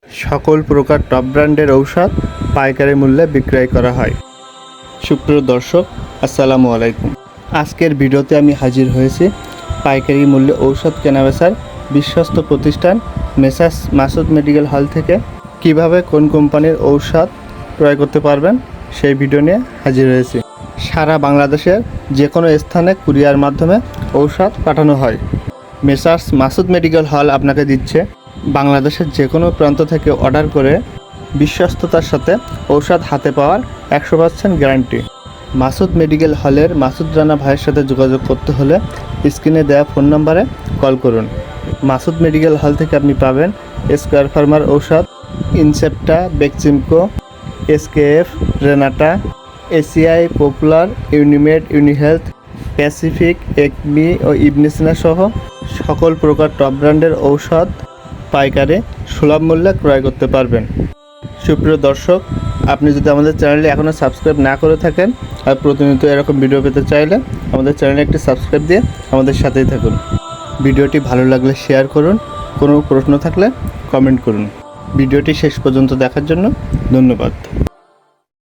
সকল প্রকার টপ ব্র্যান্ডের ঔষধ পাইকারি মূল্যে বিক্রয় করা হয়। সুপ্রিয় দর্শক, আসসালামু আলাইকুম। আজকের ভিডিওতে আমি হাজির হয়েছি পাইকারি মূল্যে ঔষধ কেনাবেচার বিশ্বস্ত প্রতিষ্ঠান মেসার্স মাসুদ মেডিকেল হল থেকে কিভাবে কোন কোম্পানির ঔষধ ক্রয় করতে পারবেন সেই ভিডিও নিয়ে হাজির হয়েছি। সারা বাংলাদেশের যে কোনো স্থানে কুরিয়ার মাধ্যমে ঔষধ পাঠানো হয়। মেসার্স মাসুদ মেডিকেল হল আপনাকে দিচ্ছে বাংলাদেশের যে কোনো প্রান্ত থেকে অর্ডার করে বিশ্বস্ততার সাথে ঔষধ হাতে পাওয়ার 100% গ্যারান্টি। মাসুদ মেডিকেল হলের মাসুদ রানা ভাইয়ের সাথে যোগাযোগ করতে হলে স্ক্রিনে দেওয়া ফোন নম্বরে কল করুন। মাসুদ মেডিকেল হল থেকে আপনি পাবেন স্কোয়ার ফার্মার ঔষধ, Incepta, Beximco, SKF, Renata, ACI, Popular, Unimed, Unihealth, Pacific, Acme ও ইবনেসিনা সহ সকল প্রকার টপ ব্র্যান্ডের ঔষধ পাইকারে সুলভ মূল্যে ক্রয় করতে পারবেন। সুপ্রিয় দর্শক, আপনি যদি আমাদের চ্যানেলে এখনও সাবস্ক্রাইব না করে থাকেন আর প্রতিনিয়ত এরকম ভিডিও পেতে চাইলে আমাদের চ্যানেলে একটি সাবস্ক্রাইব দিয়ে আমাদের সাথেই থাকুন। ভিডিওটি ভালো লাগলে শেয়ার করুন, কোনো প্রশ্ন থাকলে কমেন্ট করুন। ভিডিওটি শেষ পর্যন্ত দেখার জন্য ধন্যবাদ।